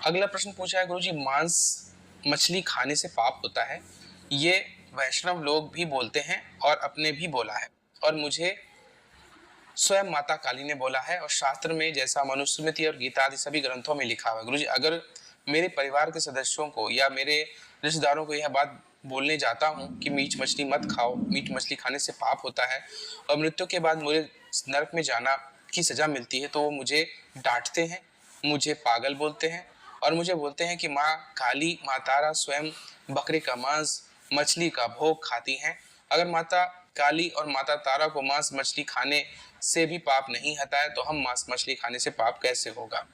अगला प्रश्न पूछा है गुरुजी, मांस मछली खाने से पाप होता है? ये वैष्णव लोग भी बोलते हैं और अपने भी बोला है, और मुझे स्वयं माता काली ने बोला है, और शास्त्र में जैसा मनुस्मृति और गीता आदि सभी ग्रंथों में लिखा हुआ है। गुरुजी, अगर मेरे परिवार के सदस्यों को या मेरे रिश्तेदारों को यह बात बोलने जाता हूँ कि मीट मछली मत खाओ, मीट मछली खाने से पाप होता है और मृत्यु के बाद मुझे नरक में जाना की सजा मिलती है, तो वो मुझे डांटते हैं, मुझे पागल बोलते हैं और मुझे बोलते हैं कि माँ काली, माँ तारा स्वयं बकरे का मांस, मछली का भोग खाती हैं। अगर माता काली और माता तारा को मांस मछली खाने से भी पाप नहीं हटा है, तो हम मांस मछली खाने से पाप कैसे होगा?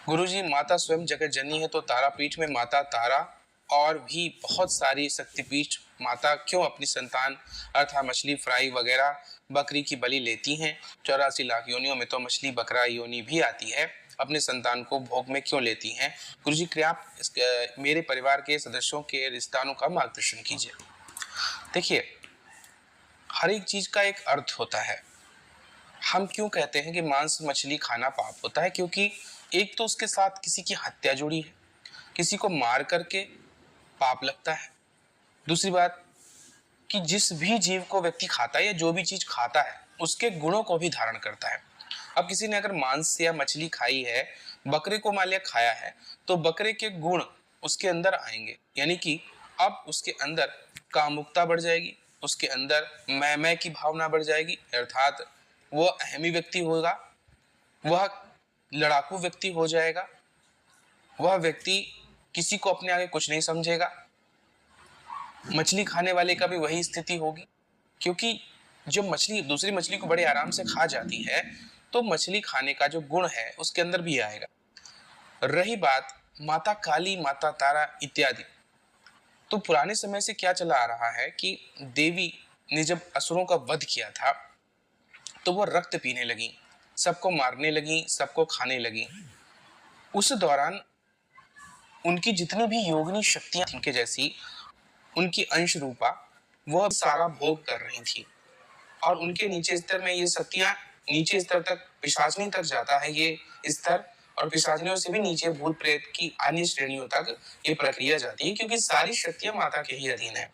गुरुजी, माता स्वयं जगत जननी है, तो तारापीठ में माता तारा और भी बहुत सारी शक्तिपीठ माता क्यों अपनी संतान अर्थात मछली फ्राई वगैरह बकरी की बलि लेती हैं? 84 लाख योनियों में तो मछली बकरा योनि भी आती है, अपने संतान को भोग में क्यों लेती हैं? गुरुजी, कृपया आप मेरे परिवार के सदस्यों के रिश्तेदारों का मार्गदर्शन कीजिए। देखिए, हर एक चीज का एक अर्थ होता है। हम क्यों कहते हैं कि मांस मछली खाना पाप होता है? क्योंकि एक तो उसके साथ किसी की हत्या जुड़ी है, किसी को मार करके पाप लगता है। दूसरी बात कि जिस भी जीव को व्यक्ति खाता है या जो भी चीज खाता है, उसके गुणों को भी धारण करता है। अब किसी ने अगर मांस या मछली खाई है, बकरे को मान लिया खाया है, तो बकरे के गुण उसके अंदर आएंगे, यानी कि अब उसके अंदर कामुकता बढ़ जाएगी, उसके अंदर मैं की भावना बढ़ जाएगी, अर्थात वो अहमी व्यक्ति होगा, वह लड़ाकू व्यक्ति हो जाएगा, वह व्यक्ति किसी को अपने आगे कुछ नहीं समझेगा। मछली खाने वाले का भी वही स्थिति होगी, क्योंकि जो मछली दूसरी मछली को बड़े आराम से खा जाती है, तो मछली खाने का जो गुण है उसके अंदर भी आएगा। रही बात माता काली, माता तारा इत्यादि, तो पुराने समय से क्या चला आ रहा है कि देवी ने जब असुरों का वध किया था, तो वो रक्त पीने लगी, सबको मारने लगी, सबको खाने लगी। उस दौरान उनकी जितनी भी योगिनी शक्तियां थी उनके जैसी, उनकी अंश रूपा, वह सारा भोग कर रही थी, और उनके नीचे स्तर में ये शक्तियां नीचे स्तर तक, पिशाचनी तक जाता है ये स्तर, और पिशाचनियों से भी नीचे भूत प्रेत की अन्य श्रेणियों तक ये प्रक्रिया जाती है, क्योंकि सारी शक्तियां माता के ही अधीन है।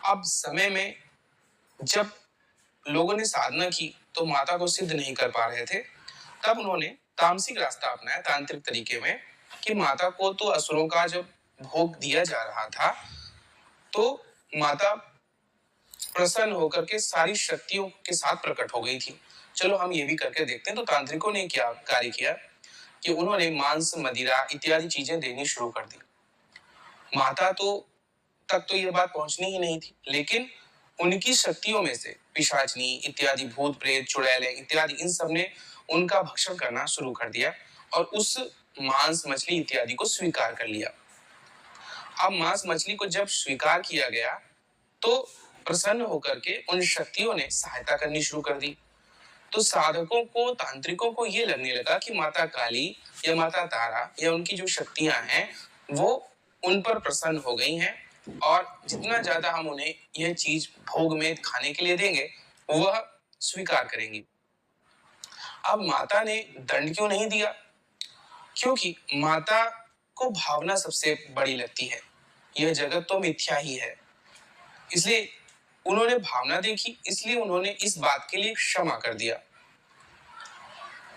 अब समय में जब लोगों ने साधना की तो माता को सिद्ध नहीं कर पा रहे थे, तब उन्होंने तामसिक रास्ता अपनाया, तांत्रिक तरीके में, कि माता को तो असुरों का जब भोग दिया जा रहा था, तो माता प्रसन्न होकर के सारी शक्तियों के साथ प्रकट हो गई थी। चलो हम ये भी करके देखते हैं। तो तांत्रिकों ने क्या कार्य किया कि उन्होंने मांस, मदिरा इत्यादि चीजें देनी शुरू कर दी। माता तो तक तो ये बात पहुंचनी ही नहीं थी, लेकिन उनकी शक्तियों में से पिशाचनी इत्यादि, भूत प्रेत, चुड़ैलें इत्यादि, इन सब ने उनका भक्षण करना शुरू कर दिया और उस मांस, मछली इत्यादि को स्वीकार कर लिया। अब मांस मछली को जब स्वीकार किया गया, तो प्रसन्न होकर के उन शक्तियों ने सहायता करनी शुरू कर दी। तो साधकों को, तांत्रिकों को ये लगने लगा कि माता काली या माता तारा या उनकी जो शक्तियां हैं, वो उन पर प्रसन्न हो गई हैं, और जितना ज्यादा हम उन्हें यह चीज भोग में खाने के लिए देंगे, वह स्वीकार करेंगी। अब माता ने दंड क्यों नहीं दिया? क्योंकि माता को भावना सबसे बड़ी लगती है, यह जगत तो मिथ्या ही है, इसलिए उन्होंने भावना देखी, इसलिए उन्होंने इस बात के लिए क्षमा कर दिया।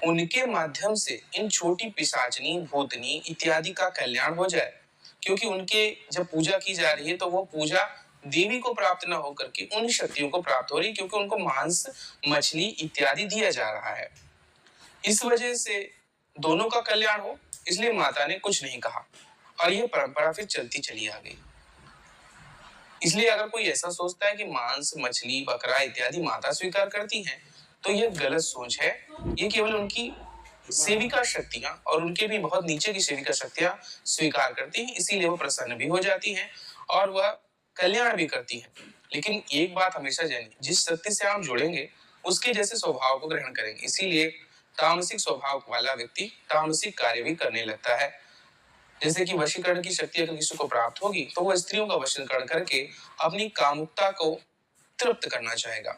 उनके माध्यम से इन छोटी पिशाचनी, भूतनी इत्यादि का कल्याण हो जाए, क्योंकि उनके जब पूजा की जा रही है, तो वो पूजा देवी को प्राप्त न होकर के उन शक्तियों को प्राप्त हो रही, क्योंकि उनको मांस, मछली इत्यादि दिया जा रहा है। इस वजह से दोनों का कल्याण हो, इसलिए माता ने कुछ नहीं कहा, और यह परंपरा फिर चलती चली आ गई। इसलिए अगर कोई ऐसा सोचता है कि मांस, मछली, बकरा इत्यादि माता स्वीकार करती हैं, तो यह गलत सोच है। ये केवल उनकी सेविका शक्तियां और उनके भी बहुत नीचे की सेविका शक्तियां स्वीकार करती हैं, इसीलिए वो प्रसन्न भी हो जाती हैं और वह कल्याण भी करती हैं। लेकिन एक बात हमेशा जानिए, जिस शक्ति से आप जुड़ेंगे, उसके जैसे स्वभाव को ग्रहण करेंगे। इसीलिए तामसिक स्वभाव वाला व्यक्ति तामसिक कार्य भी करने लगता है। जैसे कि वशीकरण की शक्ति अगर किसी को प्राप्त होगी, तो वह स्त्रियों का वशीकरण करके अपनी कामुकता को तृप्त करना चाहेगा,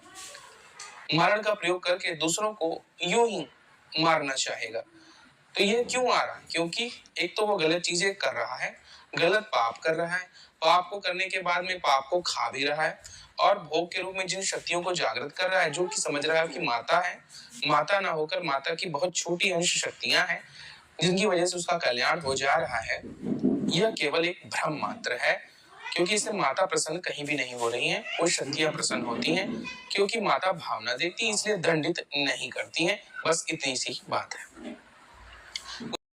मारण का प्रयोग करके दूसरों को यूं ही मारना चाहेगा। तो ये क्यों आ रहा है? क्योंकि एक तो वो गलत चीजें कर रहा है, गलत पाप कर रहा है, पाप को करने के बाद में पाप को खा भी रहा है और भोग के रूप में जिन शक्तियों को जागृत कर रहा है, जो कि समझ रहा है कि माता है, माता ना होकर माता की बहुत छोटी अंश शक्तियां हैं जिनकी वजह से उसका कल्याण हो जा रहा है, यह केवल एक भ्रम मात्र है। क्योंकि इससे माता प्रसन्न कहीं भी नहीं हो रही हैं, वो शक्तियां प्रसन्न होती हैं क्योंकि माता भावना देती है, इसलिए दंडित नहीं करती हैं। बस इतनी सी बात है।